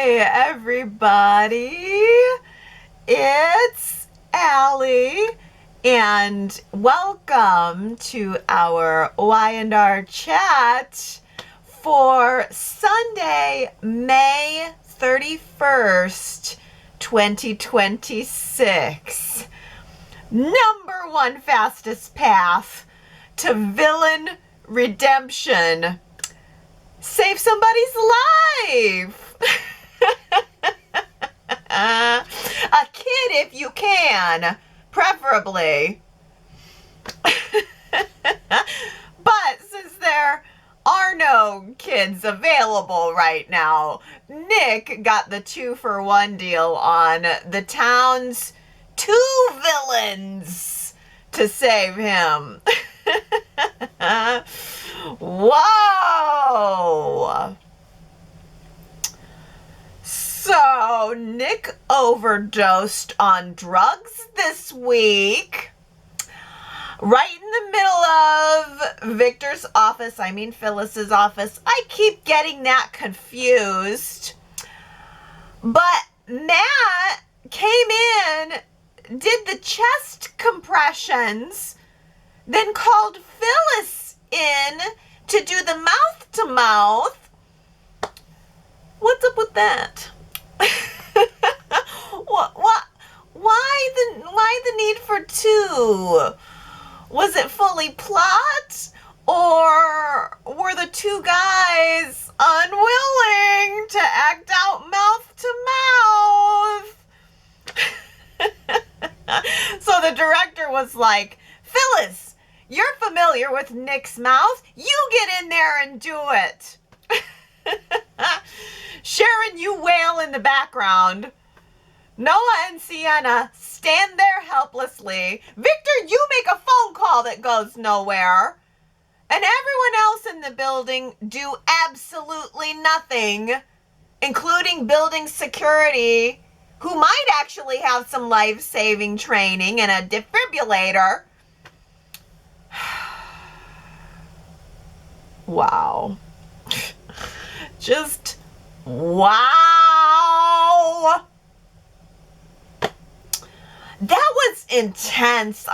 Hey everybody, it's Allie and welcome to our Y&R chat for Sunday, May 31st, 2026. Number one fastest path to villain redemption. Save somebody's life. A kid if you can, preferably. But since there are no kids available right now, Nick got the 2-for-1 deal on the town's 2 villains to save him. Whoa! So, Nick overdosed on drugs this week. Right in the middle of Victor's office, Phyllis's office. I keep getting that confused. But Matt came in, did the chest compressions, then called Phyllis in to do the mouth-to-mouth. What's up with that? Why the need for 2? Was it fully plot? Or were the 2 guys unwilling to act out mouth-to-mouth? So the director was like, Phyllis, you're familiar with Nick's mouth. You get in there and do it. Sharon, you wail in the background. Noah and Sienna stand there helplessly. Victor, you make a phone call that goes nowhere. And everyone else in the building do absolutely nothing, including building security, who might actually have some life-saving training and a defibrillator. Wow. Just wow. That was intense.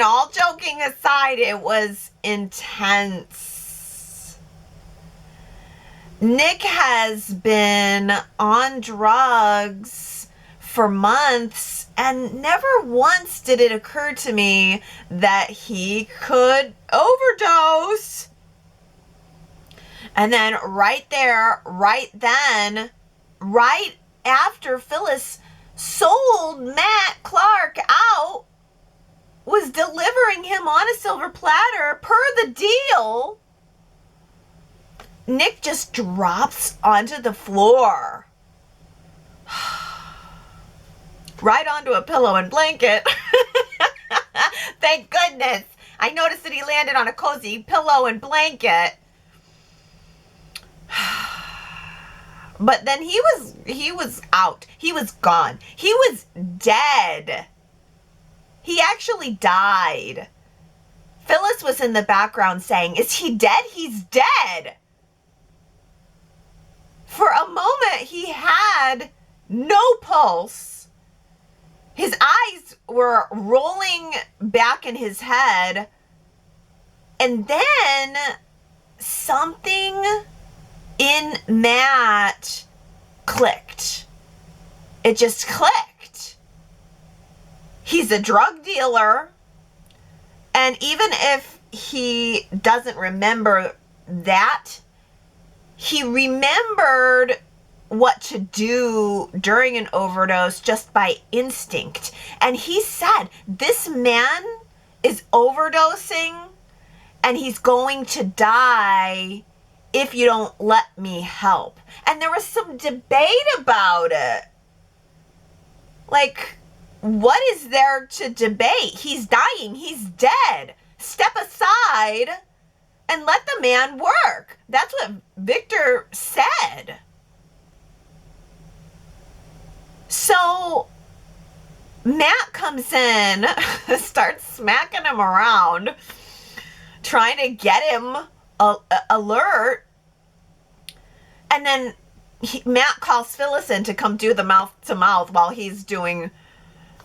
All joking aside, it was intense. Nick has been on drugs for months, and never once did it occur to me that he could overdose. And then right there, right then, right after Phyllis sold Matt Clark out, was delivering him on a silver platter per the deal, Nick just drops onto the floor. Right onto a pillow and blanket. Thank goodness. I noticed that he landed on a cozy pillow and blanket. But then he was out. He was gone. He was dead. He actually died. Phyllis was in the background saying, "Is he dead? He's dead." For a moment, he had no pulse. His eyes were rolling back in his head. And then something in Matt clicked. It just clicked. He's a drug dealer. And even if he doesn't remember that, he remembered what to do during an overdose just by instinct. And he said, this man is overdosing and he's going to die if you don't let me help. And there was some debate about it. Like, what is there to debate? He's dying. He's dead. Step aside and let the man work. That's what Victor said. So Matt comes in, starts smacking him around, trying to get him alert. And then Matt calls Phyllis in to come do the mouth to mouth while he's doing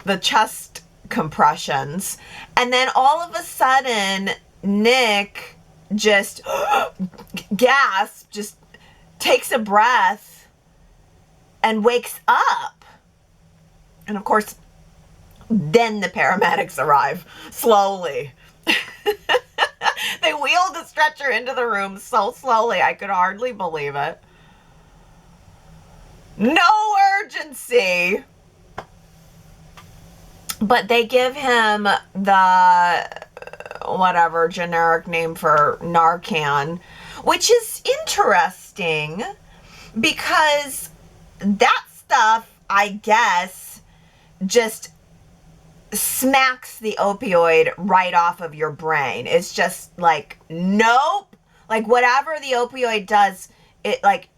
the chest compressions. And then all of a sudden, Nick just gasps, just takes a breath and wakes up. And of course, then the paramedics arrive slowly. They wheeled the stretcher into the room so slowly I could hardly believe it. No urgency. But they give him the whatever generic name for Narcan, which is interesting because that stuff, I guess, just smacks the opioid right off of your brain. It's just like, nope. Like whatever the opioid does, it like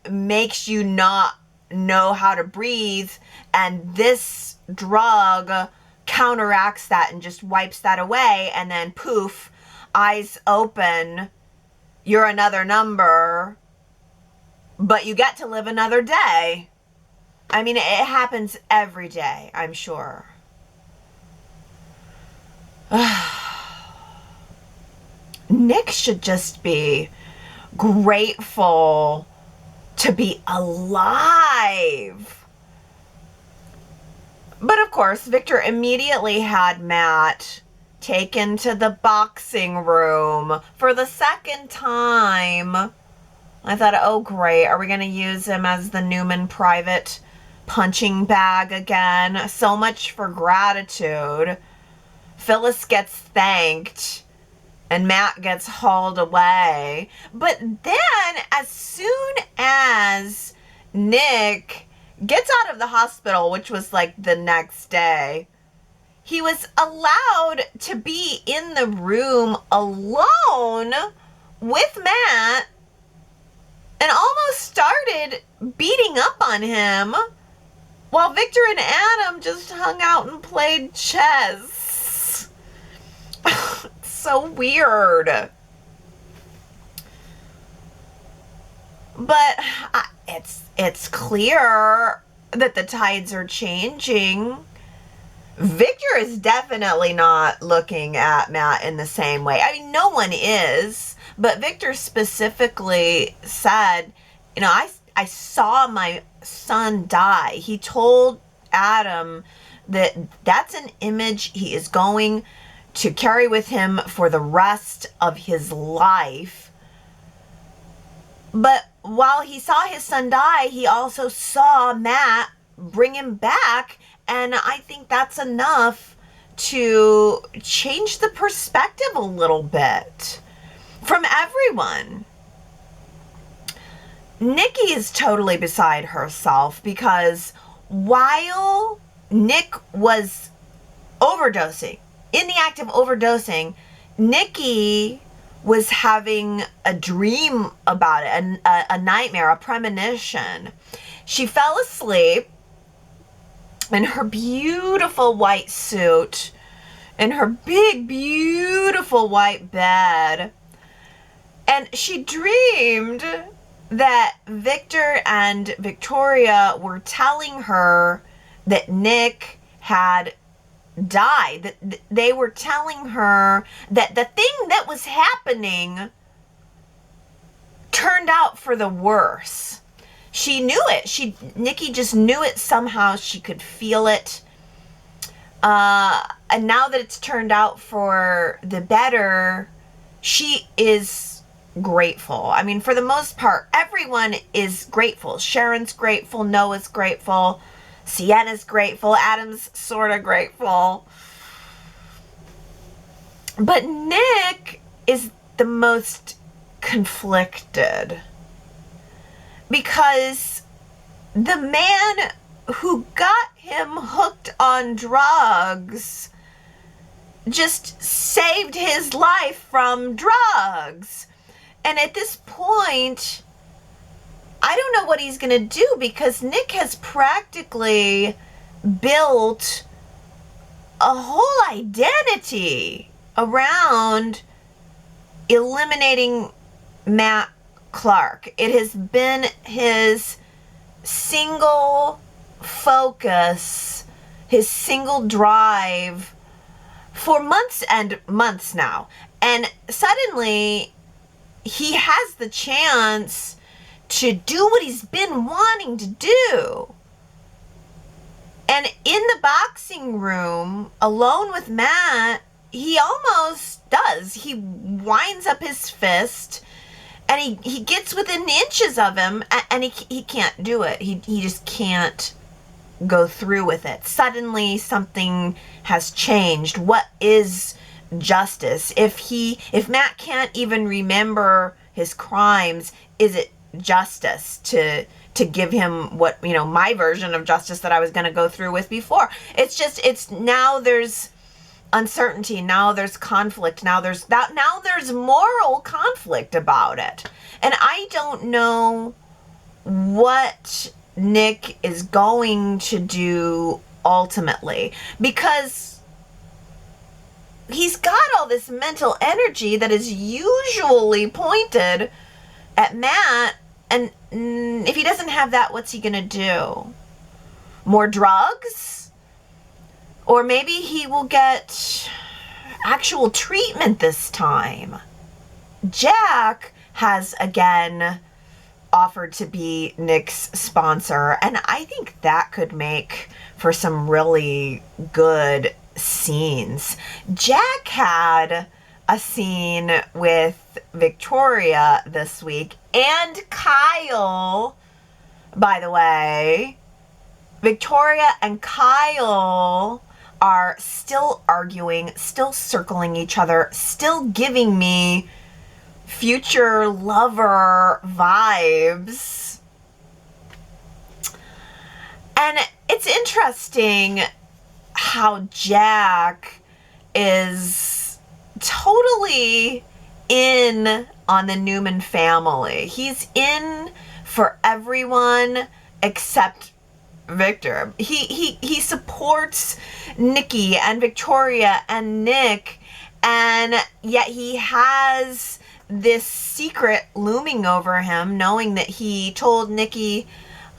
makes you not know how to breathe, and this drug counteracts that and just wipes that away, and then poof, eyes open, you're another number, but you get to live another day. I mean, it happens every day, I'm sure. Nick should just be grateful to be alive. But of course, Victor immediately had Matt taken to the boxing room for the second time. I thought, oh great, are we going to use him as the Newman private punching bag again? So much for gratitude. Phyllis gets thanked and Matt gets hauled away. But then as soon as Nick gets out of the hospital, which was like the next day, he was allowed to be in the room alone with Matt and almost started beating up on him while Victor and Adam just hung out and played chess. So weird. But it's clear that the tides are changing. Victor is definitely not looking at Matt in the same way. I mean, no one is, but Victor specifically said, you know, I saw my son die. He told Adam that that's an image he is going to carry with him for the rest of his life. But while he saw his son die, he also saw Matt bring him back. And I think that's enough to change the perspective a little bit from everyone. Nikki is totally beside herself because while Nick was overdosing, in the act of overdosing, Nikki was having a dream about it, a nightmare, a premonition. She fell asleep in her beautiful white suit, in her big, beautiful white bed, and she dreamed that Victor and Victoria were telling her that Nick had died. That they were telling her that the thing that was happening turned out for the worse. She knew it. Nikki just knew it somehow. She could feel it. And now that it's turned out for the better, she is grateful. I mean, for the most part, everyone is grateful. Sharon's grateful. Noah's grateful. Sienna's grateful. Adam's sort of grateful. But Nick is the most conflicted because the man who got him hooked on drugs just saved his life from drugs. And at this point, I don't know what he's going to do because Nick has practically built a whole identity around eliminating Matt Clark. It has been his single focus, his single drive for months and months now. And suddenly he has the chance to do what he's been wanting to do. And in the boxing room, alone with Matt, he almost does. He winds up his fist and he gets within inches of him and he can't do it. He just can't go through with it. Suddenly something has changed. What is justice? If Matt can't even remember his crimes, is it justice to give him what, you know, my version of justice that I was going to go through with before? It's now there's uncertainty, now there's conflict, now there's moral conflict about it. And I don't know what Nick is going to do ultimately, because he's got all this mental energy that is usually pointed at Matt, and if he doesn't have that, what's he gonna do? More drugs? Or maybe he will get actual treatment this time. Jack has again offered to be Nick's sponsor, and I think that could make for some really good scenes. Jack had a scene with Victoria this week, and Kyle, by the way. Victoria and Kyle are still arguing, still circling each other, still giving me future lover vibes. And it's interesting how Jack is totally in on the Newman family. He's in for everyone except Victor. He supports Nikki and Victoria and Nick, and yet he has this secret looming over him, knowing that he told Nikki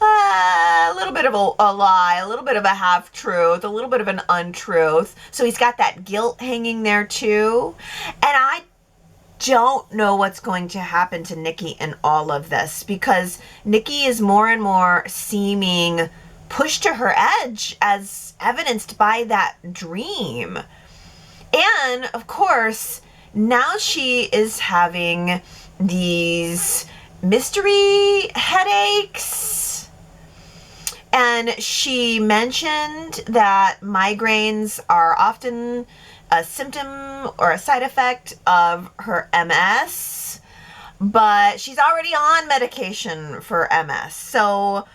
a little bit of a lie, a little bit of a half-truth, a little bit of an untruth. So he's got that guilt hanging there too. And I don't know what's going to happen to Nikki in all of this, because Nikki is more and more seeming pushed to her edge, as evidenced by that dream. And of course, now she is having these mystery headaches. And she mentioned that migraines are often a symptom or a side effect of her MS, but she's already on medication for MS. So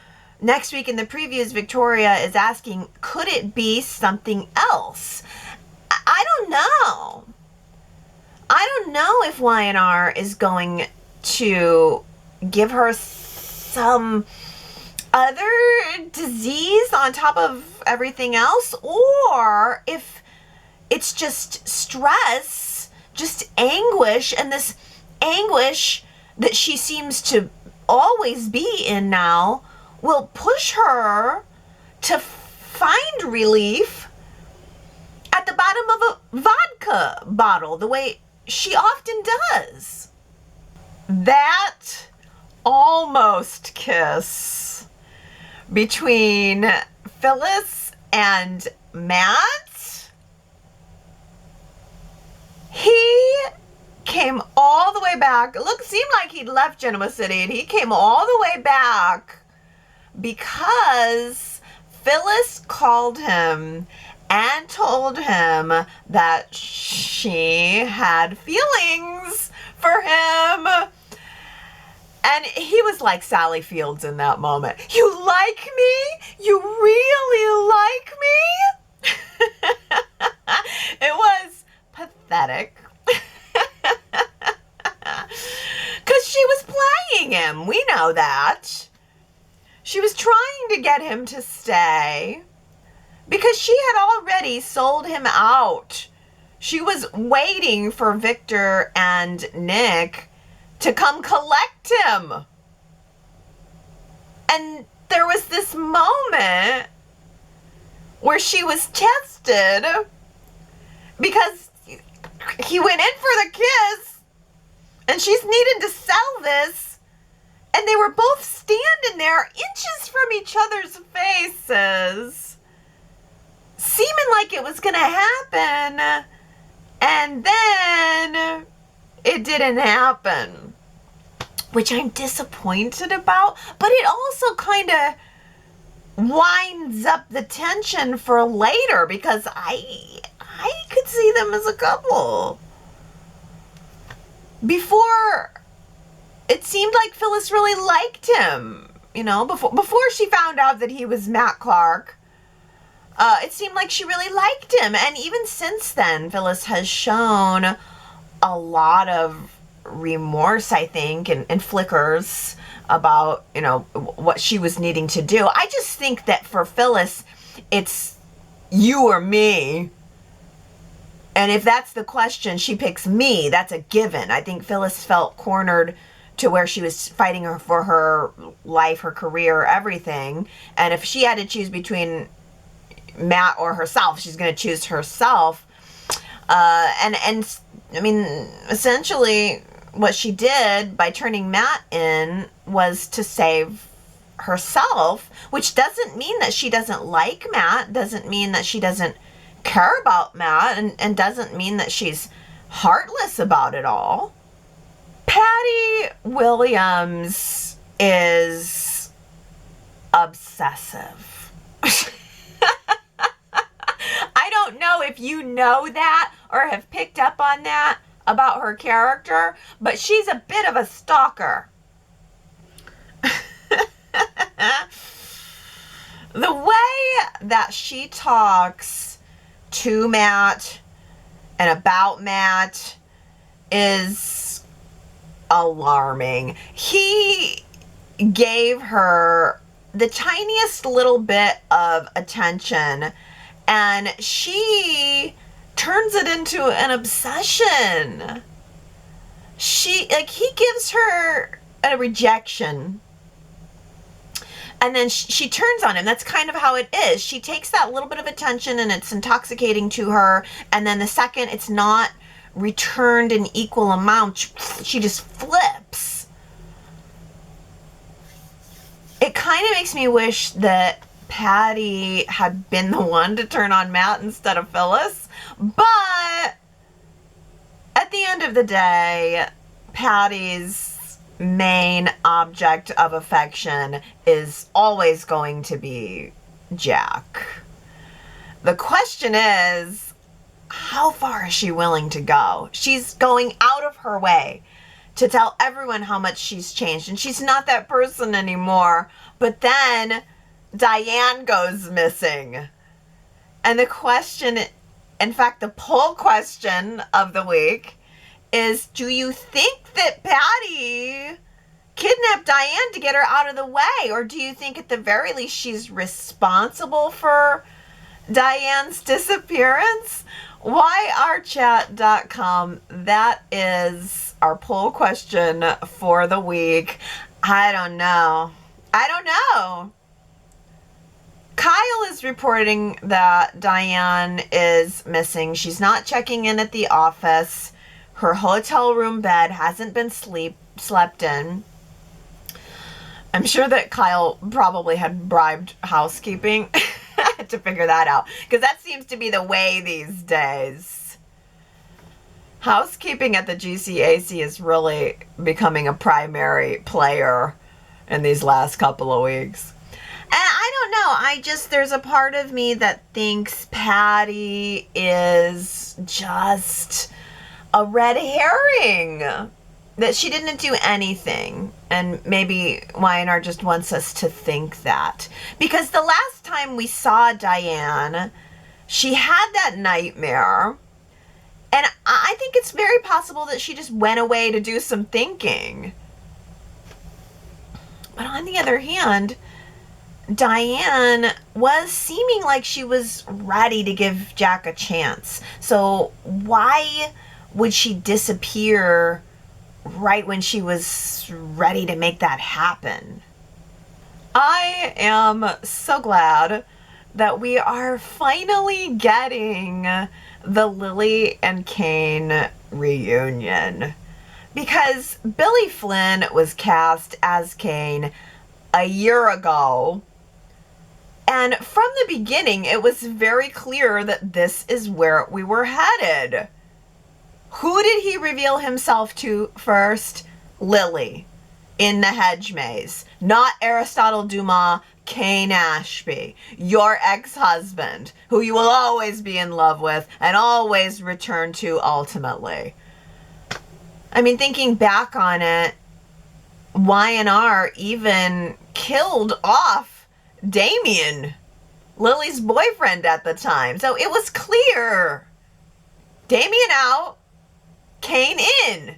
next week in the previews, Victoria is asking, could it be something else? I don't know. I don't know if Y&R is going to give her some other disease on top of everything else, or if it's just stress, just anguish, and this anguish that she seems to always be in now will push her to find relief at the bottom of a vodka bottle, the way she often does. That almost kiss between Phyllis and Matt, he came all the way back. Seemed like he'd left Genoa City, and he came all the way back because Phyllis called him and told him that she had feelings for him. And he was like Sally Fields in that moment. You like me? You really like me? It was pathetic. Because she was playing him. We know that. She was trying to get him to stay because she had already sold him out. She was waiting for Victor and Nick to come collect him. And there was this moment where she was tested because he went in for the kiss and she's needing to sell this, and they were both standing there inches from each other's faces, seeming like it was gonna happen, and then it didn't happen, which I'm disappointed about, but it also kind of winds up the tension for later, because I could see them as a couple. Before, it seemed like Phyllis really liked him, you know, before she found out that he was Matt Clark. It seemed like she really liked him, and even since then, Phyllis has shown a lot of remorse, I think, and flickers about, you know, what she was needing to do. I just think that for Phyllis, it's you or me. And if that's the question, she picks me. That's a given. I think Phyllis felt cornered to where she was fighting for her life, her career, everything. And if she had to choose between Matt or herself, she's going to choose herself. And I mean, essentially what she did by turning Matt in was to save herself, which doesn't mean that she doesn't like Matt, doesn't mean that she doesn't care about Matt, and doesn't mean that she's heartless about it all. Patty Williams is obsessive. I don't know if you know that or have picked up on that about her character, but she's a bit of a stalker. The way that she talks to Matt and about Matt is alarming. He gave her the tiniest little bit of attention, and she turns it into an obsession. He gives her a rejection, and then she turns on him. That's kind of how it is. She takes that little bit of attention and it's intoxicating to her, and then the second it's not returned in equal amount, she just flips. It kind of makes me wish that Patty had been the one to turn on Matt instead of Phyllis, but at the end of the day, Patty's main object of affection is always going to be Jack. The question is, how far is she willing to go? She's going out of her way to tell everyone how much she's changed, and she's not that person anymore. But then Diane goes missing. And the question, in fact, the poll question of the week is, do you think that Patty kidnapped Diane to get her out of the way? Or do you think at the very least she's responsible for Diane's disappearance? YRChat.com. That is our poll question for the week. I don't know. Kyle is reporting that Diane is missing. She's not checking in at the office. Her hotel room bed hasn't been slept in. I'm sure that Kyle probably had bribed housekeeping to figure that out, because that seems to be the way these days. Housekeeping at the GCAC is really becoming a primary player in these last couple of weeks. And I don't know, there's a part of me that thinks Patty is just a red herring, that she didn't do anything, and maybe YNR just wants us to think that. Because the last time we saw Diane, she had that nightmare, and I think it's very possible that she just went away to do some thinking. But on the other hand, Diane was seeming like she was ready to give Jack a chance. So why would she disappear right when she was ready to make that happen? I am so glad that we are finally getting the Lily and Kane reunion, because Billy Flynn was cast as Kane a year ago, and from the beginning it was very clear that this is where we were headed. Who did he reveal himself to first? Lily. In the hedge maze. Not Aristotle Dumas, Kane Ashby, your ex-husband, who you will always be in love with and always return to ultimately. I mean, thinking back on it, Y&R even killed off Damien, Lily's boyfriend at the time. So it was clear. Damien out, Kane in.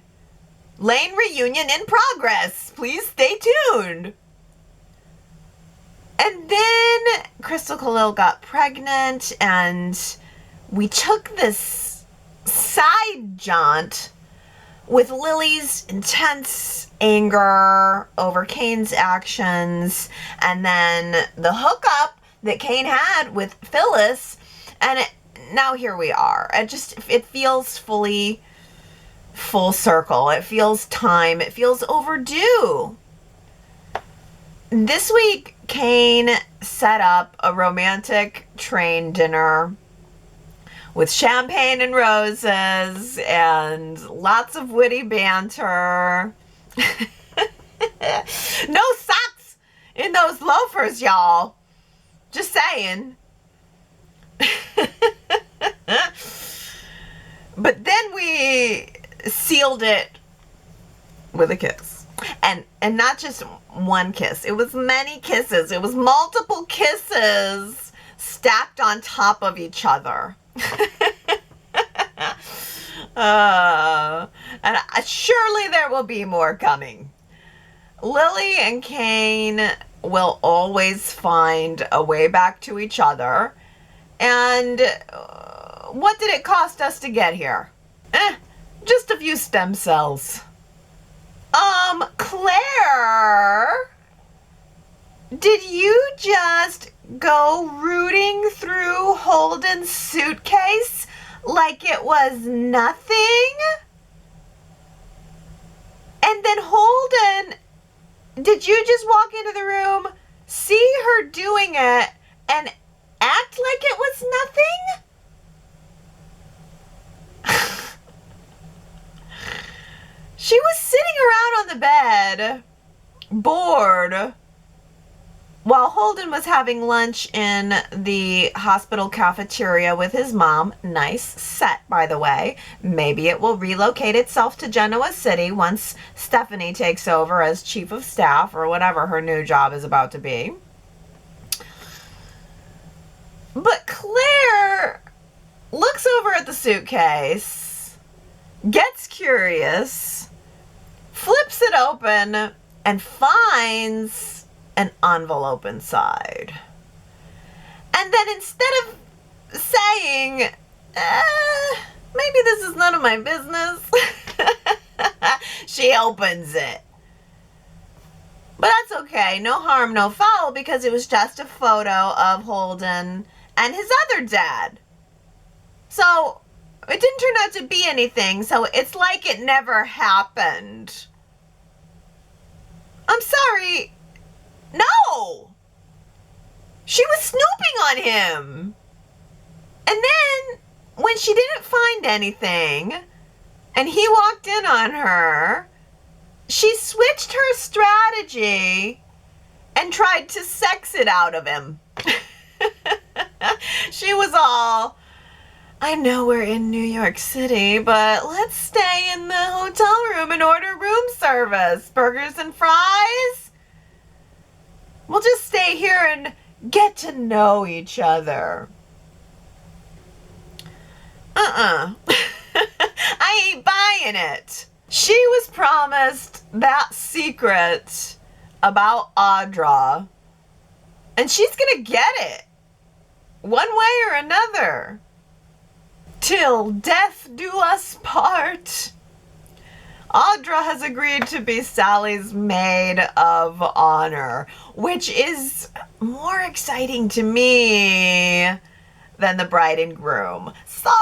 Lane reunion in progress. Please stay tuned. And then Crystal Khalil got pregnant, and we took this side jaunt with Lily's intense anger over Kane's actions, and then the hookup that Kane had with Phyllis, and now here we are. It feels full circle. It feels time. It feels overdue. This week, Kane set up a romantic train dinner with champagne and roses and lots of witty banter. No socks in those loafers, y'all. Just saying. But then we sealed it with a kiss. And not just one kiss. It was many kisses. It was multiple kisses stacked on top of each other. And surely there will be more coming. Lily and Kane will always find a way back to each other. And what did it cost us to get here? Just a few stem cells. Claire, did you just go rooting through Holden's suitcase like it was nothing? And then Holden, did you just walk into the room, see her doing it, and act like it was nothing? She was sitting around on the bed, bored, while Holden was having lunch in the hospital cafeteria with his mom. Nice set, by the way. Maybe it will relocate itself to Genoa City once Stephanie takes over as chief of staff or whatever her new job is about to be. But Claire looks over at the suitcase, gets curious, flips it open, and finds an envelope inside. And then instead of saying, maybe this is none of my business, she opens it. But that's okay. No harm, no foul, because it was just a photo of Holden and his other dad. So it didn't turn out to be anything, so it's like it never happened. I'm sorry. No! She was snooping on him. And then, when she didn't find anything, and he walked in on her, she switched her strategy and tried to sex it out of him. She was all, I know we're in New York City, but let's stay in the hotel room and order room service. Burgers and fries? We'll just stay here and get to know each other. I ain't buying it. She was promised that secret about Audra, and she's gonna get it. One way or another. Till death do us part. Audra has agreed to be Sally's maid of honor, which is more exciting to me than the bride and groom. Sorry!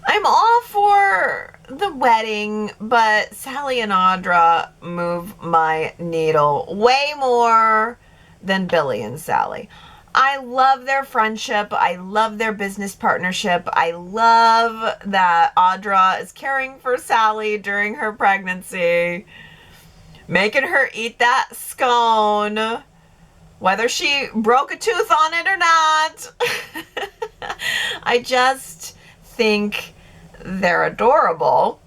I'm all for the wedding, but Sally and Audra move my needle way more than Billy and Sally. I love their friendship. I love their business partnership. I love that Audra is caring for Sally during her pregnancy, making her eat that scone, whether she broke a tooth on it or not. I just think they're adorable.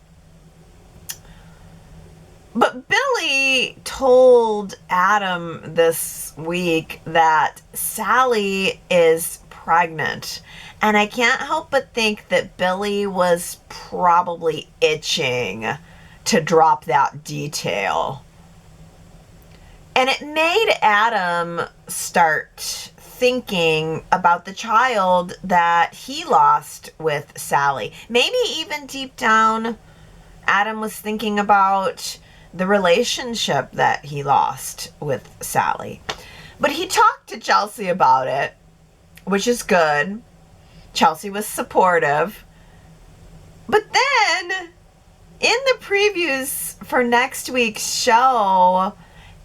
But Billy told Adam this week that Sally is pregnant. And I can't help but think that Billy was probably itching to drop that detail. And it made Adam start thinking about the child that he lost with Sally. Maybe even deep down, Adam was thinking about the relationship that he lost with Sally. But he talked to Chelsea about it, which is good. Chelsea was supportive. But then, in the previews for next week's show,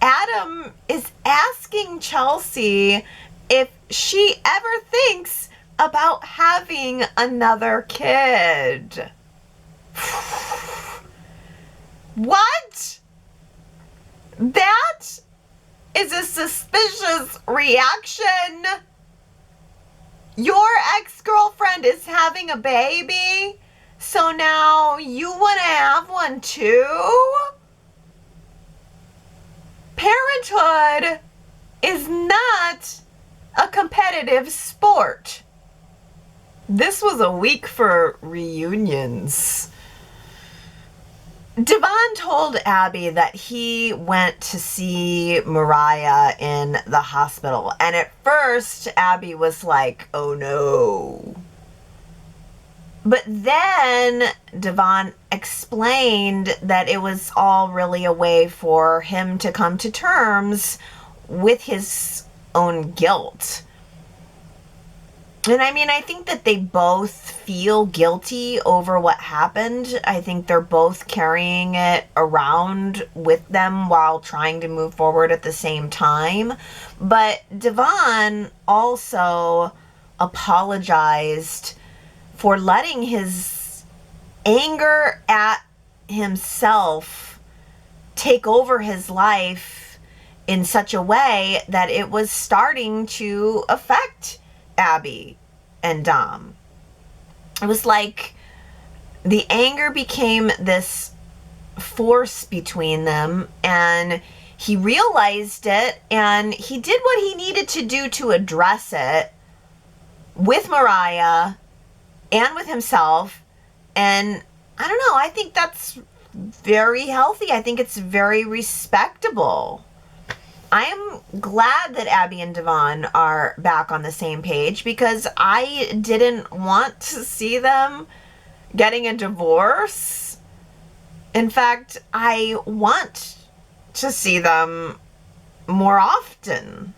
Adam is asking Chelsea if she ever thinks about having another kid. What? That is a suspicious reaction. Your ex-girlfriend is having a baby, so now you want to have one too? Parenthood is not a competitive sport. This was a week for reunions. Devon told Abby that he went to see Mariah in the hospital. And at first, Abby was like, oh no. But then Devon explained that it was all really a way for him to come to terms with his own guilt. And I mean, I think that they both feel guilty over what happened. I think they're both carrying it around with them while trying to move forward at the same time. But Devon also apologized for letting his anger at himself take over his life in such a way that it was starting to affect Abby and Dom. It was like the anger became this force between them, and he realized it, and he did what he needed to do to address it with Mariah and with himself. And I don't know, I think that's very healthy. I think it's very respectable. I am glad that Abby and Devon are back on the same page, because I didn't want to see them getting a divorce. In fact, I want to see them more often.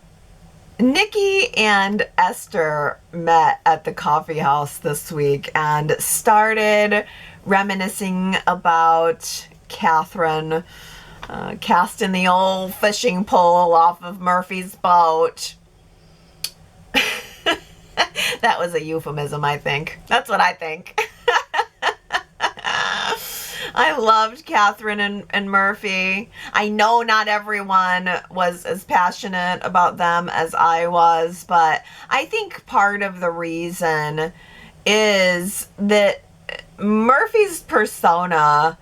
Nikki and Esther met at the coffee house this week and started reminiscing about Katherine casting the old fishing pole off of Murphy's boat. That was a euphemism, I think. That's what I think. I loved Katherine and Murphy. I know not everyone was as passionate about them as I was, but I think part of the reason is that Murphy's persona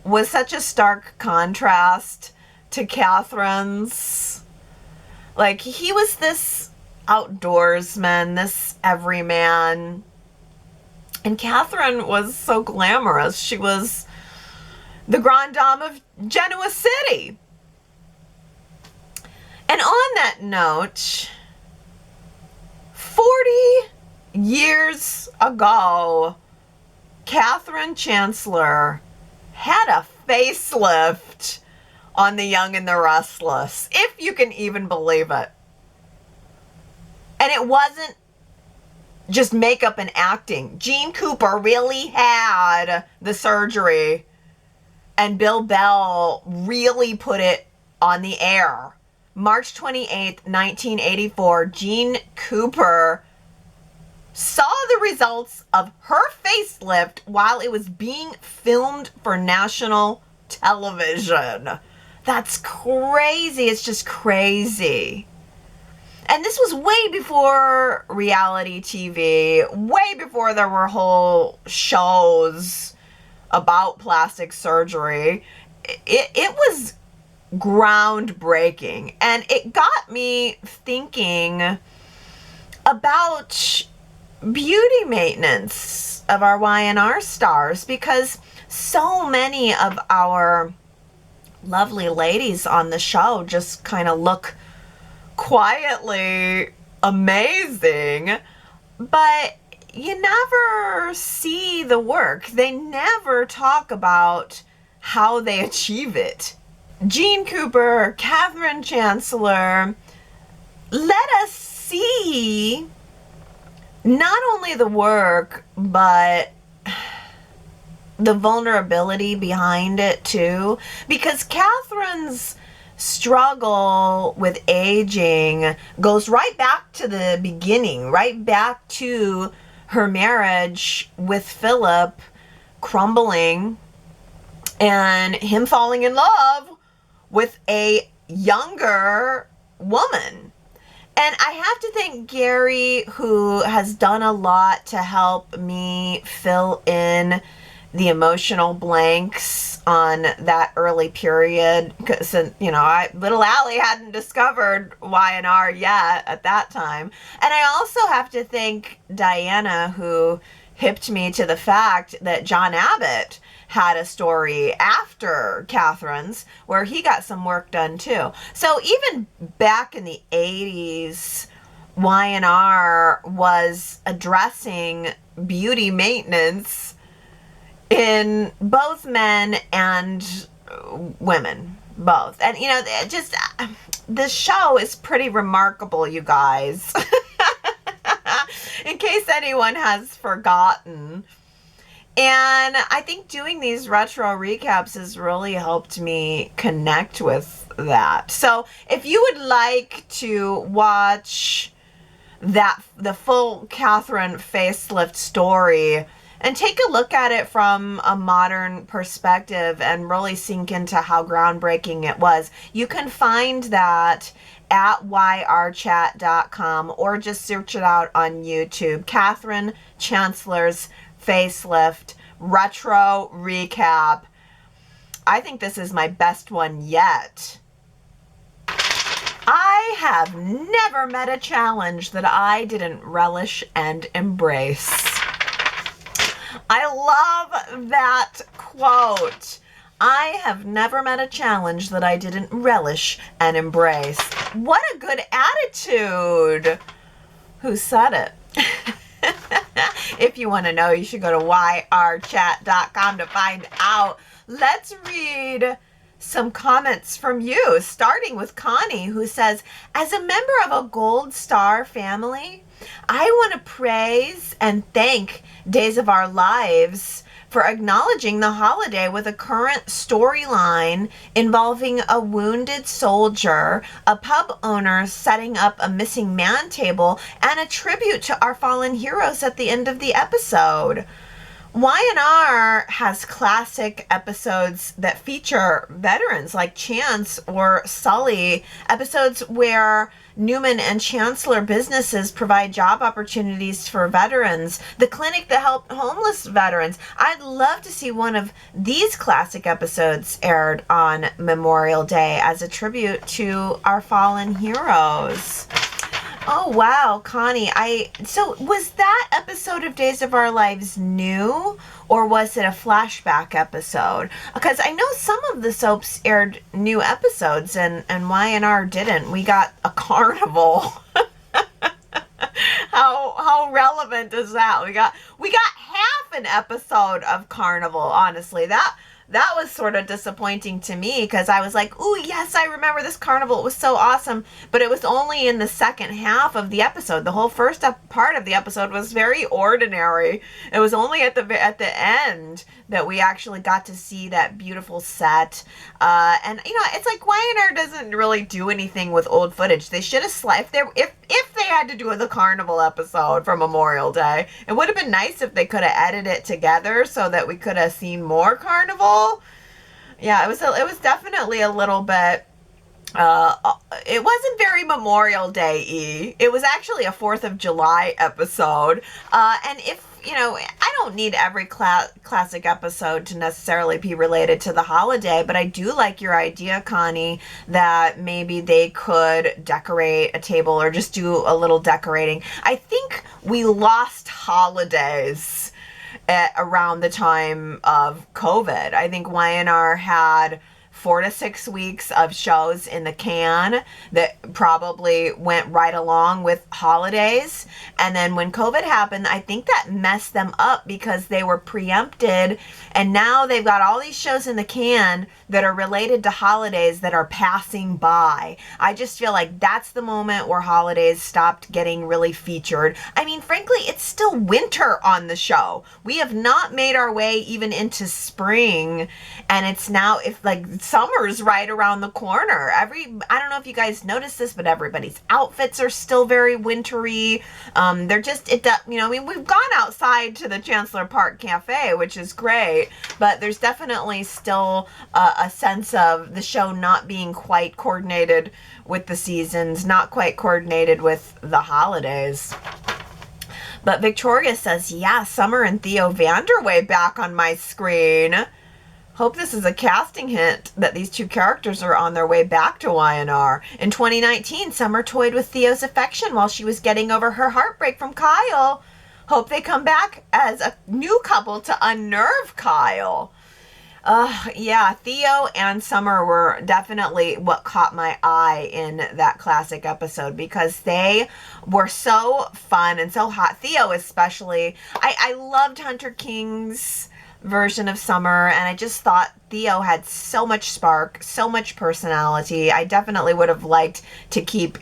was such a stark contrast to Katherine's. Like, he was this outdoorsman, this everyman, and Katherine was so glamorous. She was the grande dame of Genoa City. And on that note, 40 years ago, Katherine Chancellor had a facelift on The Young and the Restless, if you can even believe it. And it wasn't just makeup and acting. Gene Cooper really had the surgery, and Bill Bell really put it on the air. March 28th, 1984, Gene Cooper saw the results of her facelift while it was being filmed for national television. That's crazy. It's just crazy. And this was way before reality TV, way before there were whole shows about plastic surgery. It was groundbreaking. And it got me thinking about beauty maintenance of our Y&R stars, because so many of our lovely ladies on the show just kind of look quietly amazing, but you never see the work. They never talk about how they achieve it. Gene Cooper, Katherine Chancellor, let us see not only the work, but the vulnerability behind it too. Because Katherine's struggle with aging goes right back to the beginning, right back to her marriage with Philip crumbling and him falling in love with a younger woman. And I have to thank Gary, who has done a lot to help me fill in the emotional blanks on that early period. Because, you know, little Allie hadn't discovered Y&R yet at that time. And I also have to thank Diana, who hipped me to the fact that John Abbott had a story after Katherine's where he got some work done too. So even back in the 80s, Y&R was addressing beauty maintenance in both men and women, both. And you know, just this show is pretty remarkable, you guys. In case anyone has forgotten. And I think doing these retro recaps has really helped me connect with that. So if you would like to watch the full Katherine facelift story and take a look at it from a modern perspective and really sink into how groundbreaking it was, you can find that at yrchat.com or just search it out on YouTube. Katherine Chancellor's facelift retro recap. I think this is my best one yet. I have never met a challenge that I didn't relish and embrace. I love that quote. I have never met a challenge that I didn't relish and embrace. What a good attitude. Who said it? If you want to know, you should go to yrchat.com to find out. Let's read some comments from you, starting with Connie, who says, as a member of a Gold Star family, I want to praise and thank Days of Our Lives for acknowledging the holiday with a current storyline involving a wounded soldier, a pub owner setting up a missing man table, and a tribute to our fallen heroes at the end of the episode. Y&R has classic episodes that feature veterans like Chance or Sully, episodes where Newman and Chancellor businesses provide job opportunities for veterans, the clinic that helped homeless veterans. I'd love to see one of these classic episodes aired on Memorial Day as a tribute to our fallen heroes. Oh, wow, Connie. So was that episode of Days of Our Lives new, or was it a flashback episode? Because I know some of the soaps aired new episodes and Y&R didn't. We got a carnival. How relevant is that? We got half an episode of Carnival, honestly. That was sort of disappointing to me because I was like, ooh, yes, I remember this carnival. It was so awesome. But it was only in the second half of the episode. The whole first part of the episode was very ordinary. It was only at the end that we actually got to see that beautiful set. And, you know, it's like Y&R doesn't really do anything with old footage. They should have, if they had to do the carnival episode for Memorial Day, it would have been nice if they could have edited it together so that we could have seen more carnival. Yeah, it was definitely a little bit, it wasn't very Memorial Day-y. It was actually a 4th of July episode. And if, you know, I don't need every classic episode to necessarily be related to the holiday, but I do like your idea, Connie, that maybe they could decorate a table or just do a little decorating. I think we lost holidays around the time of COVID. I think Y&R had 4 to 6 weeks of shows in the can that probably went right along with holidays. And then when COVID happened, I think that messed them up because they were preempted. And now they've got all these shows in the can that are related to holidays that are passing by. I just feel like that's the moment where holidays stopped getting really featured. I mean, frankly, it's still winter on the show. We have not made our way even into spring. And it's now, if like, summer's right around the corner. I don't know if you guys noticed this, but everybody's outfits are still very wintry. They're just, you know, I mean, we've gone outside to the Chancellor Park Cafe, which is great, but there's definitely still a sense of the show not being quite coordinated with the seasons, not quite coordinated with the holidays. But Victoria says, yeah, Summer and Theo Vanderway back on my screen. Hope this is a casting hint that these two characters are on their way back to Y&R. In 2019, Summer toyed with Theo's affection while she was getting over her heartbreak from Kyle. Hope they come back as a new couple to unnerve Kyle. Yeah, Theo and Summer were definitely what caught my eye in that classic episode because they were so fun and so hot. Theo especially. I loved Hunter King's version of Summer, and I just thought Theo had so much spark, so much personality. I definitely would have liked to keep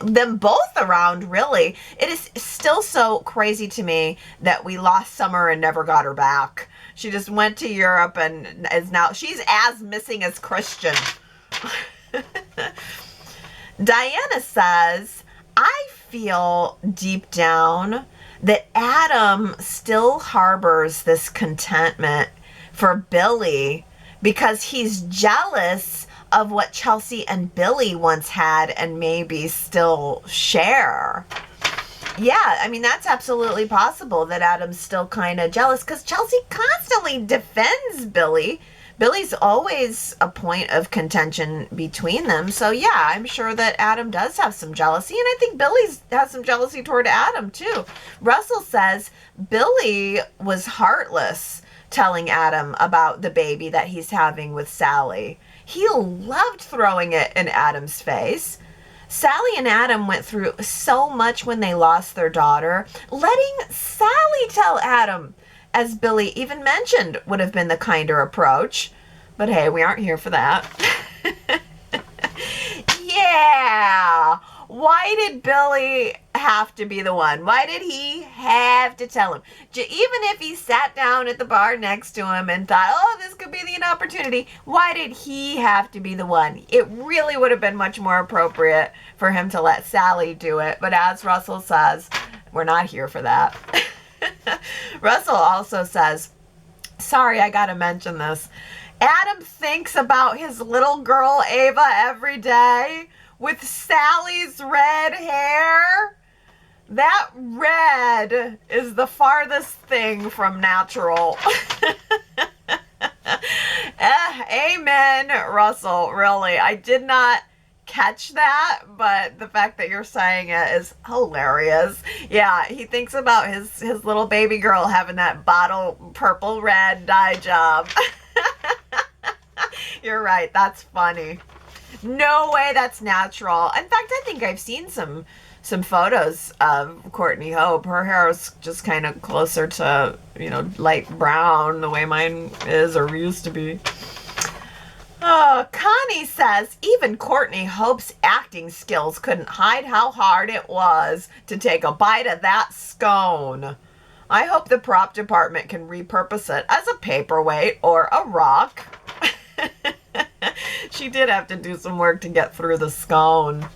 them both around, really. It is still so crazy to me that we lost Summer and never got her back. She just went to Europe and is now, she's as missing as Christian. Diana says, I feel deep down that Adam still harbors this contentment for Billy because he's jealous of what Chelsea and Billy once had and maybe still share. Yeah, I mean, that's absolutely possible that Adam's still kind of jealous because Chelsea constantly defends Billy. Billy's always a point of contention between them. So yeah, I'm sure that Adam does have some jealousy. And I think Billy has some jealousy toward Adam too. Russell says Billy was heartless telling Adam about the baby that he's having with Sally. He loved throwing it in Adam's face. Sally and Adam went through so much when they lost their daughter. Letting Sally tell Adam, as Billy even mentioned, would have been the kinder approach. But hey, we aren't here for that. Yeah. Why did Billy have to be the one? Why did he have to tell him? Even if he sat down at the bar next to him and thought, oh, this could be an opportunity, why did he have to be the one? It really would have been much more appropriate for him to let Sally do it. But as Russell says, we're not here for that. Russell also says, sorry, I gotta mention this. Adam thinks about his little girl Ava every day with Sally's red hair. That red is the farthest thing from natural. Amen, Russell, really. I did not catch that, but the fact that you're saying it is hilarious. Yeah, he thinks about his little baby girl having that bottle purple red dye job. You're right, that's funny. No way that's natural. In fact, I think I've seen some photos of Courtney Hope. Her hair is just kind of closer to, light brown, the way mine is or used to be. Oh, Connie says even Courtney Hope's acting skills couldn't hide how hard it was to take a bite of that scone. I hope the prop department can repurpose it as a paperweight or a rock. She did have to do some work to get through the scone.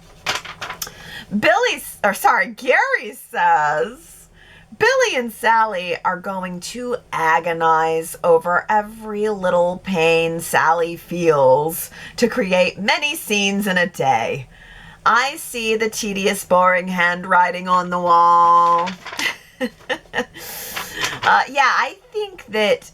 Gary says, Billy and Sally are going to agonize over every little pain Sally feels to create many scenes in a day. I see the tedious, boring handwriting on the wall. Yeah, I think that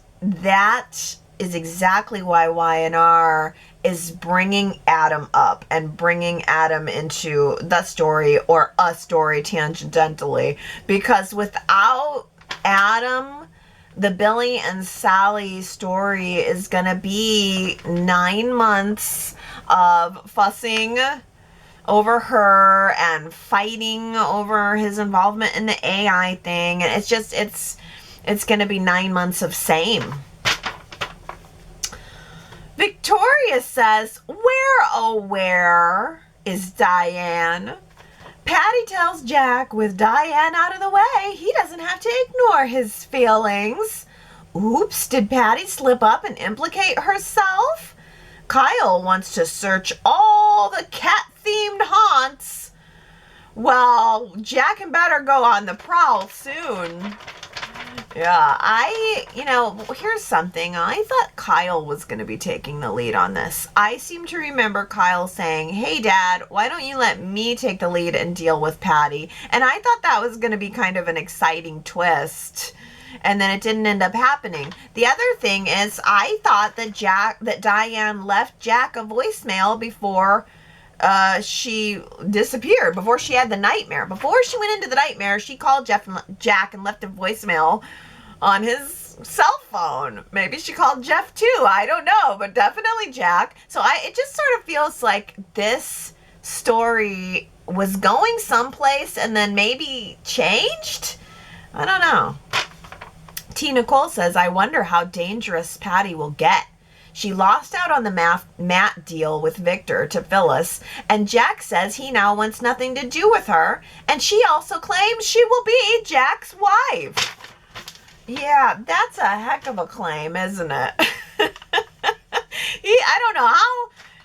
is exactly why Y&R is bringing Adam up and bringing Adam into the story or a story tangentially, because without Adam, the Billy and Sally story is going to be 9 months of fussing over her and fighting over his involvement in the AI thing. And it's going to be 9 months of same. Victoria says, where is Diane? Patty tells Jack with Diane out of the way, he doesn't have to ignore his feelings. Oops, did Patty slip up and implicate herself? Kyle wants to search all the cat-themed haunts. Well, Jack had better go on the prowl soon. Yeah, here's something. I thought Kyle was going to be taking the lead on this. I seem to remember Kyle saying, hey, Dad, why don't you let me take the lead and deal with Patty? And I thought that was going to be kind of an exciting twist. And then it didn't end up happening. The other thing is, I thought that Diane left Jack a voicemail before she disappeared, before she had the nightmare. Before she went into the nightmare, she called Jack and left a voicemail on his cell phone. Maybe she called Jeff too. I don't know, but definitely Jack. So it just sort of feels like this story was going someplace and then maybe changed. I don't know. T. Nicole says, I wonder how dangerous Patty will get. She lost out on the Matt deal with Victor to Phyllis, and Jack says he now wants nothing to do with her, and she also claims she will be Jack's wife. Yeah, that's a heck of a claim, isn't it? I don't know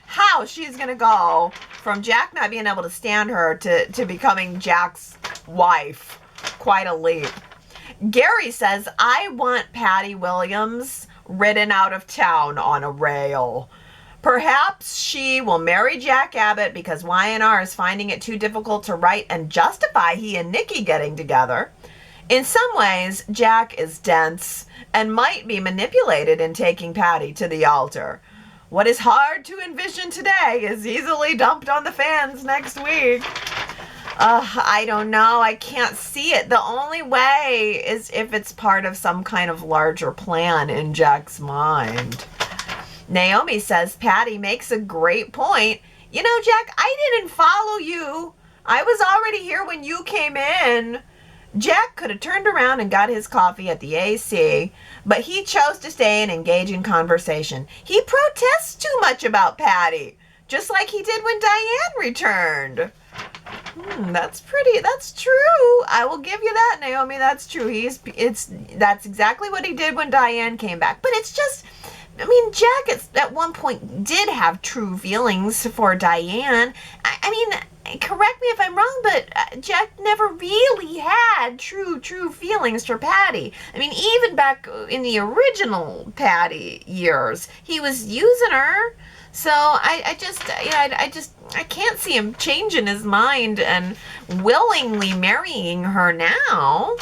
how she's going to go from Jack not being able to stand her to becoming Jack's wife. Quite a leap. Gary says, I want Patty Williams ridden out of town on a rail. Perhaps she will marry Jack Abbott because Y&R is finding it too difficult to write and justify he and Nikki getting together. In some ways, Jack is dense and might be manipulated in taking Patty to the altar. What is hard to envision today is easily dumped on the fans next week. I don't know. I can't see it. The only way is if it's part of some kind of larger plan in Jack's mind. Naomi says, Patty makes a great point. You know, Jack, I didn't follow you. I was already here when you came in. Jack could have turned around and got his coffee at the AC, but he chose to stay and engage in conversation. He protests too much about Patty, just like he did when Diane returned. That's true. I will give you that, Naomi. That's true. That's exactly what he did when Diane came back. But it's just, Jack at one point did have true feelings for Diane. Correct me if I'm wrong, but Jack never really had true feelings for Patty. Even back in the original Patty years, he was using her. So I can't see him changing his mind and willingly marrying her now.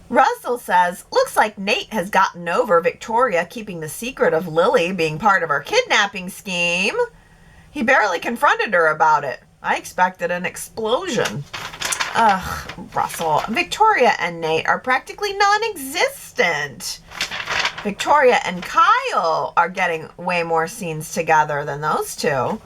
Russell says, looks like Nate has gotten over Victoria keeping the secret of Lily being part of her kidnapping scheme. He barely confronted her about it. I expected an explosion. Ugh, Russell. Victoria and Nate are practically non-existent. Victoria and Kyle are getting way more scenes together than those two.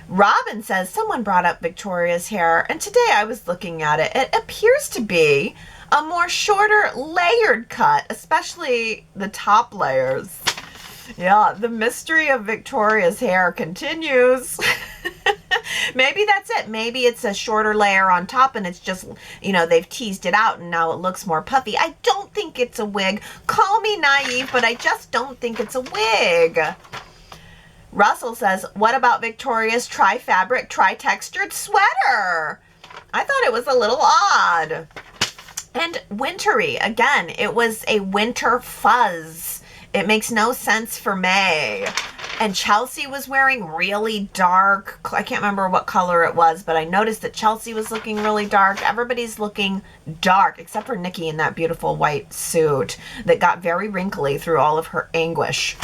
Robin says, someone brought up Victoria's hair, and today I was looking at it. It appears to be a more shorter layered cut, especially the top layers. Yeah, the mystery of Victoria's hair continues. Maybe that's it. Maybe it's a shorter layer on top and it's just, you know, they've teased it out and now it looks more puffy. I don't think it's a wig. Call me naive, but I just don't think it's a wig. Russell says, what about Victoria's tri-fabric, tri-textured sweater? I thought it was a little odd. And wintry. Again, it was a winter fuzz. It makes no sense for May. And Chelsea was wearing really dark, I can't remember what color it was, but I noticed that Chelsea was looking really dark. Everybody's looking dark, except for Nikki in that beautiful white suit that got very wrinkly through all of her anguish.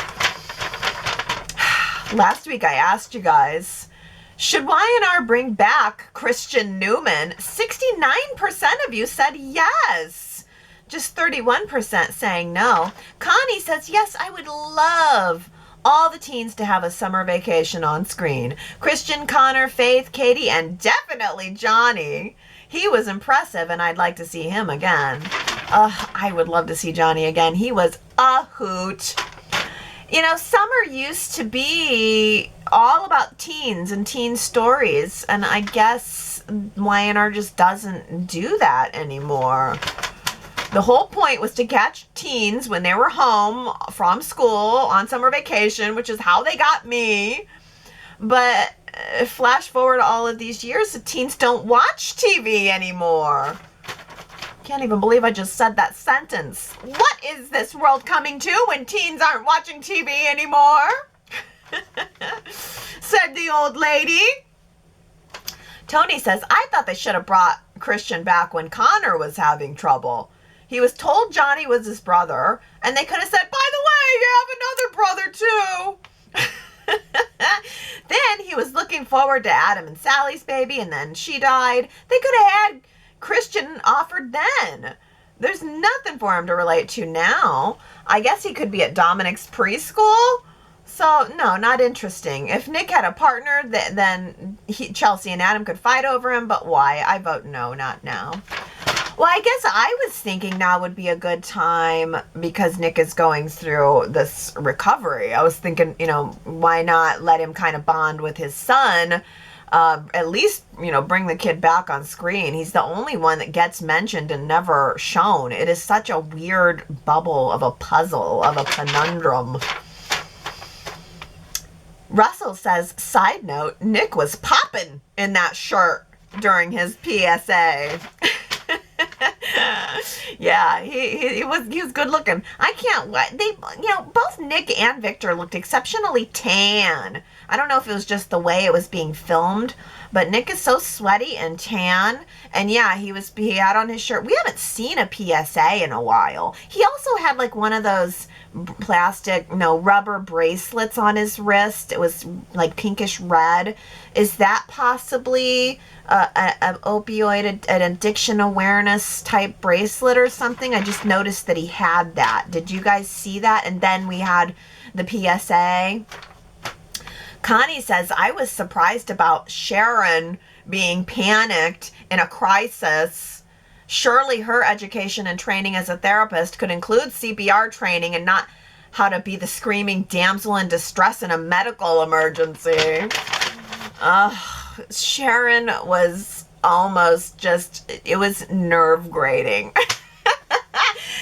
Last week I asked you guys, should Y&R bring back Christian Newman? 69% of you said yes. Just 31% saying no. Connie says, yes, I would love all the teens to have a summer vacation on screen. Christian, Connor, Faith, Katie, and definitely Johnny. He was impressive, and I'd like to see him again. I would love to see Johnny again. He was a hoot. You know, summer used to be all about teens and teen stories, and I guess Y&R just doesn't do that anymore. The whole point was to catch teens when they were home from school on summer vacation, which is how they got me. But flash forward all of these years, the teens don't watch TV anymore. Can't even believe I just said that sentence. What is this world coming to when teens aren't watching TV anymore? Said the old lady. Tony says, I thought they should have brought Christian back when Connor was having trouble. He was told Johnny was his brother, and they could have said, by the way, you have another brother too. Then he was looking forward to Adam and Sally's baby, and then she died. They could have had Christian offered then. There's nothing for him to relate to now. I guess he could be at Dominic's preschool. So, no, not interesting. If Nick had a partner, then Chelsea and Adam could fight over him, but why? I vote no, not now. Well, I guess I was thinking now would be a good time because Nick is going through this recovery. I was thinking, you know, why not let him kind of bond with his son? At least, you know, bring the kid back on screen. He's the only one that gets mentioned and never shown. It is such a weird bubble of a puzzle, of a conundrum. Russell says, side note, Nick was popping in that shirt during his PSA. Yeah, he was good looking. I can't wait. Both Nick and Victor looked exceptionally tan. I don't know if it was just the way it was being filmed, but Nick is so sweaty and tan. And yeah, he had on his shirt. We haven't seen a PSA in a while. He also had like one of those rubber bracelets on his wrist. It was like pinkish red. Is that possibly an opioid, an addiction awareness type bracelet or something? I just noticed that he had that. Did you guys see that? And then we had the PSA. Connie says, I was surprised about Sharon being panicked in a crisis. Surely her education and training as a therapist could include CPR training and not how to be the screaming damsel in distress in a medical emergency. Sharon was almost just, it was nerve grating.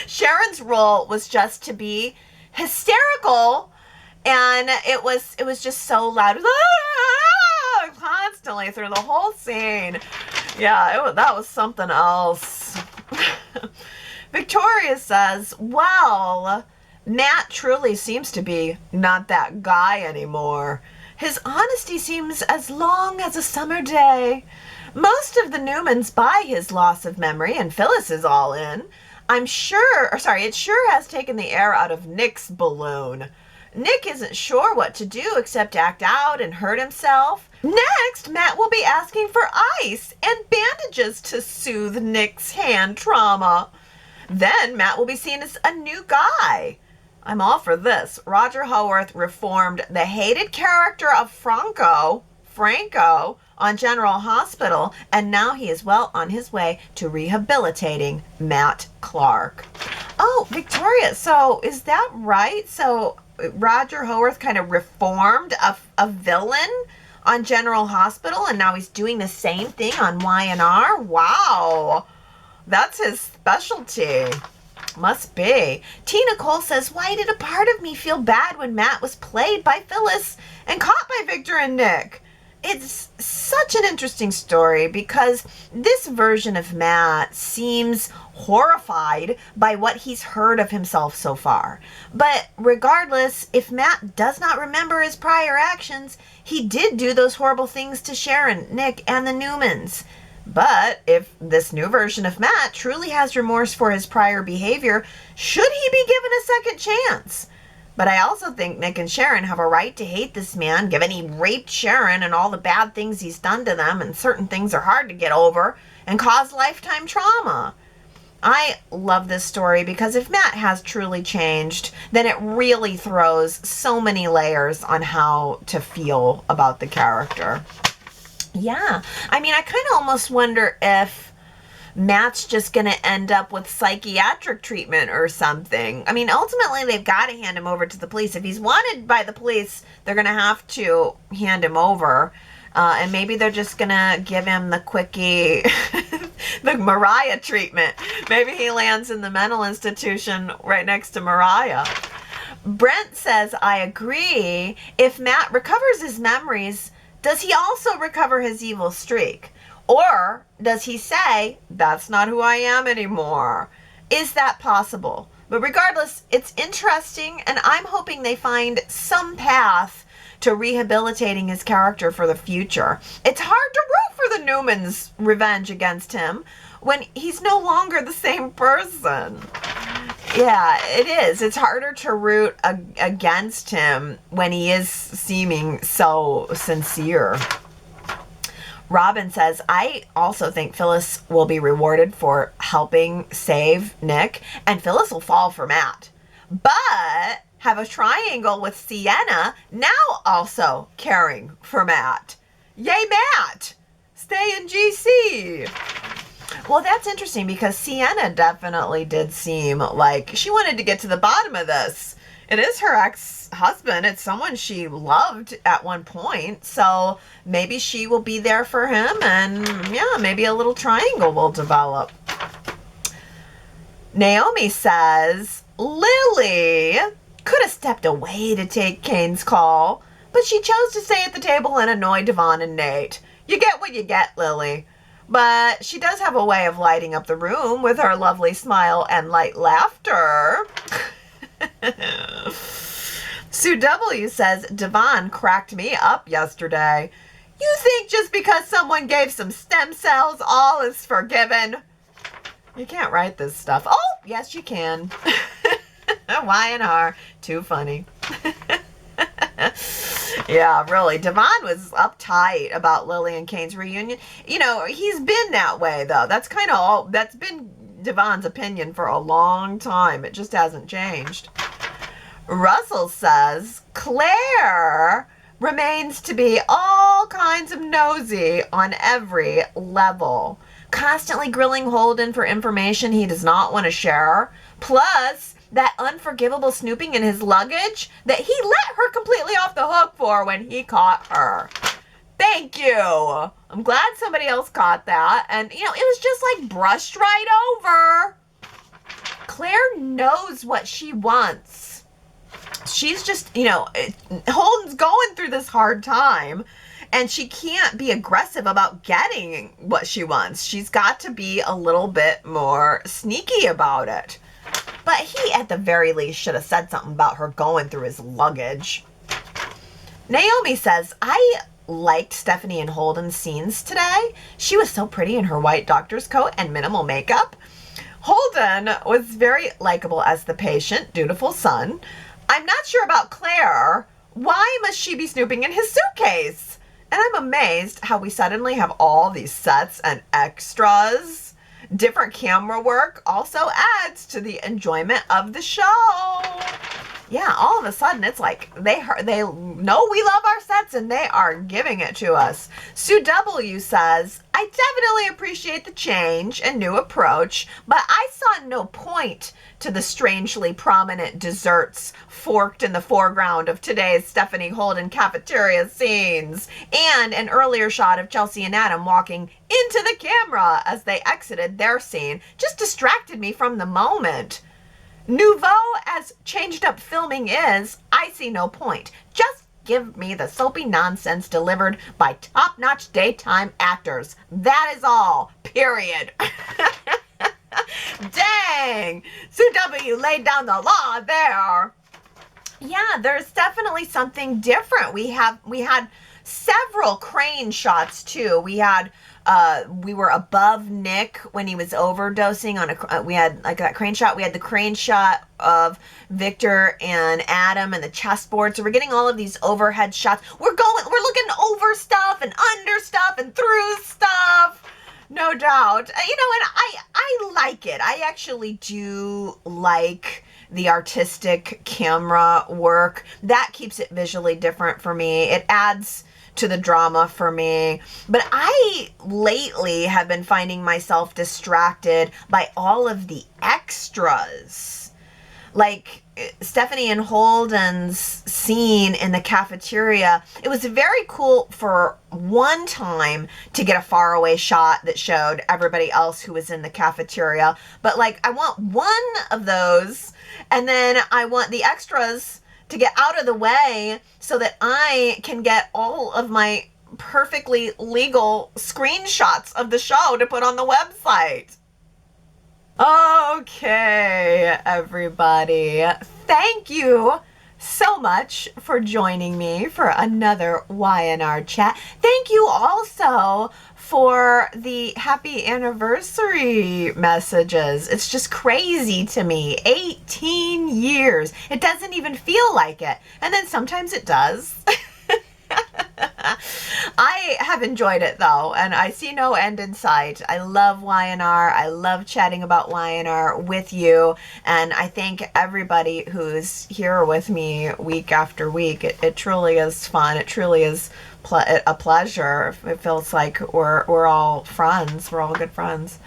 Sharon's role was just to be hysterical, and it was just so loud. Constantly through the whole scene. Yeah, that was something else. Victoria says, well, Matt truly seems to be not that guy anymore. His honesty seems as long as a summer day. Most of the Newmans buy his loss of memory, and Phyllis is all in. It sure has taken the air out of Nick's balloon. Nick isn't sure what to do except act out and hurt himself. Next, Matt will be asking for ice and bandages to soothe Nick's hand trauma. Then Matt will be seen as a new guy. I'm all for this. Roger Howarth reformed the hated character of Franco, on General Hospital, and now he is well on his way to rehabilitating Matt Clark. Oh, Victoria, so is that right? So Roger Howarth kind of reformed a villain on General Hospital, and now he's doing the same thing on Y&R? Wow, that's his specialty. Must be. Tina Cole says, why did a part of me feel bad when Matt was played by Phyllis and caught by Victor and Nick? It's such an interesting story because this version of Matt seems horrified by what he's heard of himself so far. But regardless, if Matt does not remember his prior actions, he did do those horrible things to Sharon, Nick, and the Newmans. But if this new version of Matt truly has remorse for his prior behavior, should he be given a second chance? But I also think Nick and Sharon have a right to hate this man, given he raped Sharon and all the bad things he's done to them, and certain things are hard to get over and cause lifetime trauma. I love this story because if Matt has truly changed, then it really throws so many layers on how to feel about the character. Yeah, I mean, I kind of almost wonder if Matt's just going to end up with psychiatric treatment or something. I mean, ultimately, they've got to hand him over to the police. If he's wanted by the police, they're going to have to hand him over. And maybe they're just going to give him the quickie, the Mariah treatment. Maybe he lands in the mental institution right next to Mariah. Brent says, I agree. If Matt recovers his memories, does he also recover his evil streak? Or does he say, that's not who I am anymore? Is that possible? But regardless, it's interesting, and I'm hoping they find some path to rehabilitating his character for the future. It's hard to root for the Newmans' revenge against him when he's no longer the same person. Yeah, it is. It's harder to root against him when he is seeming so sincere. Robin says, I also think Phyllis will be rewarded for helping save Nick, and Phyllis will fall for Matt. But have a triangle with Sienna now also caring for Matt. Yay, Matt! Stay in GC. Well, that's interesting because Sienna definitely did seem like she wanted to get to the bottom of this. It is her ex-husband. It's someone she loved at one point. So maybe she will be there for him, and yeah, maybe a little triangle will develop. Naomi says, Lily could have stepped away to take Kane's call, but she chose to stay at the table and annoy Devon and Nate. You get what you get, Lily. But she does have a way of lighting up the room with her lovely smile and light laughter. Sue W says, Devon cracked me up yesterday. You think just because someone gave some stem cells, all is forgiven? You can't write this stuff. Oh, yes, you can. Y&R, too funny. Yeah, really. Devon was uptight about Lily and Kane's reunion. You know, he's been that way, though. That's kind of all. That's been Devon's opinion for a long time. It just hasn't changed. Russell says, Claire remains to be all kinds of nosy on every level. Constantly grilling Holden for information he does not want to share. Plus, that unforgivable snooping in his luggage that he let her completely off the hook for when he caught her. Thank you. I'm glad somebody else caught that. And, you know, it was just like brushed right over. Claire knows what she wants. She's just, you know, Holden's going through this hard time, and she can't be aggressive about getting what she wants. She's got to be a little bit more sneaky about it. But he, at the very least, should have said something about her going through his luggage. Naomi says, I liked Stephanie and Holden's scenes today. She was so pretty in her white doctor's coat and minimal makeup. Holden was very likable as the patient, dutiful son. I'm not sure about Claire. Why must she be snooping in his suitcase? And I'm amazed how we suddenly have all these sets and extras. Different camera work also adds to the enjoyment of the show. yeah, all of a sudden it's like they know we love our sets and they are giving it to us. Sue W says, I definitely appreciate the change and new approach, but I saw no point to the strangely prominent desserts forked in the foreground of today's Stephanie Holden cafeteria scenes, and an earlier shot of Chelsea and Adam walking into the camera as they exited their scene just distracted me from the moment. Nouveau as changed up filming is, I see no point. Just give me the soapy nonsense delivered by top-notch daytime actors. That is all. Period. Dang! Sue W laid down the law there. Yeah, there's definitely something different. We had several crane shots too. We were above Nick when he was overdosing on we had like that crane shot. We had the crane shot of Victor and Adam and the chessboard. So we're getting all of these overhead shots. We're looking over stuff and under stuff and through stuff. No doubt. And I like it. I actually do like the artistic camera work. That keeps it visually different for me. It adds to the drama for me. But I lately have been finding myself distracted by all of the extras. Like Stephanie and Holden's scene in the cafeteria, it was very cool for one time to get a faraway shot that showed everybody else who was in the cafeteria. But like, I want one of those, and then I want the extras to get out of the way so that I can get all of my perfectly legal screenshots of the show to put on the website. Okay, everybody. Thank you so much for joining me for another Y&R chat. Thank you also for the happy anniversary messages. It's just crazy to me. 18 years. It doesn't even feel like it. And then sometimes it does. I have enjoyed it though, and I see no end in sight. I love Y&R. I love chatting about Y&R with you, and I thank everybody who's here with me week after week. It truly is fun. It truly is a pleasure. It feels like we're all friends. We're all good friends.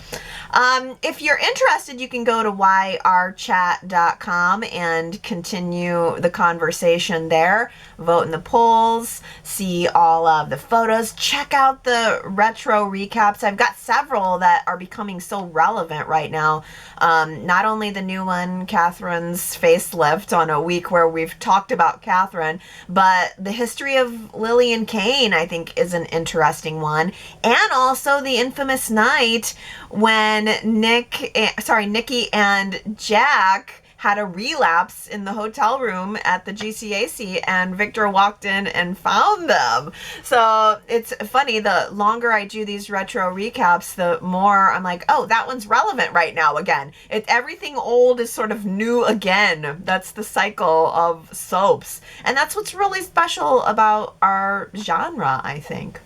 If you're interested, you can go to yrchat.com and continue the conversation there. Vote in the polls, see all of the photos, check out the retro recaps. I've got several that are becoming so relevant right now. Not only the new one, Catherine's facelift, on a week where we've talked about Catherine, but the history of Lily and Kane, I think, is an interesting one. And also the infamous night when Nikki and Jack had a relapse in the hotel room at the GCAC, and Victor walked in and found them. So it's funny, the longer I do these retro recaps, the more I'm like, oh, that one's relevant right now again. Everything old is sort of new again. That's the cycle of soaps. And that's what's really special about our genre, I think.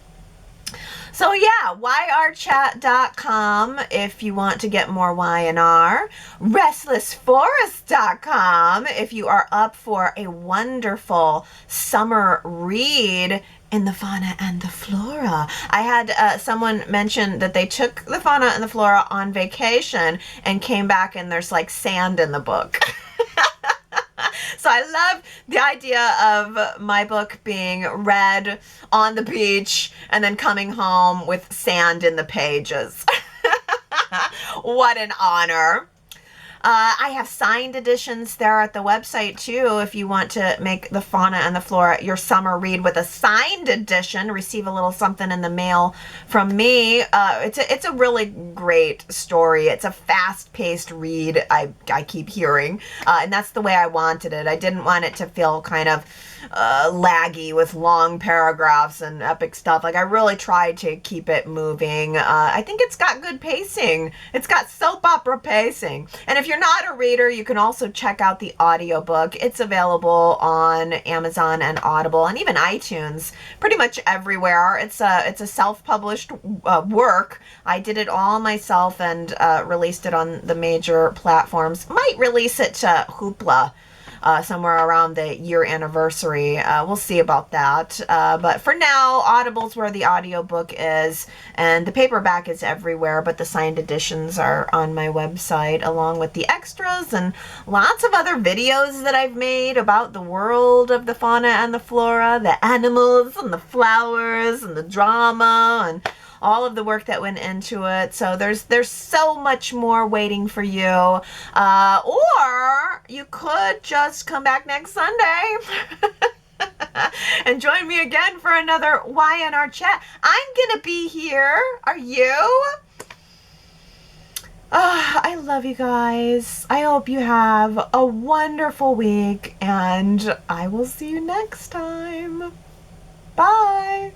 So yeah, yrchat.com if you want to get more Y&R. Restlessforest.com if you are up for a wonderful summer read in the Fauna and the Flora. I had someone mention that they took the Fauna and the Flora on vacation and came back and there's like sand in the book. So I love the idea of my book being read on the beach and then coming home with sand in the pages. What an honor. I have signed editions there at the website too. If you want to make the Fauna and the Flora your summer read with a signed edition, receive a little something in the mail from me. It's a really great story. It's a fast-paced read, I keep hearing, and that's the way I wanted it. I didn't want it to feel kind of laggy with long paragraphs and epic stuff. Like, I really tried to keep it moving. I think it's got good pacing. It's got soap opera pacing. And if you're not a reader, you can also check out the audiobook. It's available on Amazon and Audible and even iTunes, pretty much everywhere. It's a self-published work. I did it all myself and released it on the major platforms. Might release it to Hoopla somewhere around the year anniversary. We'll see about that. But for now, Audible's where the audiobook is, and the paperback is everywhere, but the signed editions are on my website, along with the extras and lots of other videos that I've made about the world of the fauna and the flora, the animals and the flowers and the drama and all of the work that went into it. So there's so much more waiting for you. Or you could just come back next Sunday and join me again for another YNR chat. I'm gonna be here. Are you? Oh, I love you guys. I hope you have a wonderful week, and I will see you next time. Bye.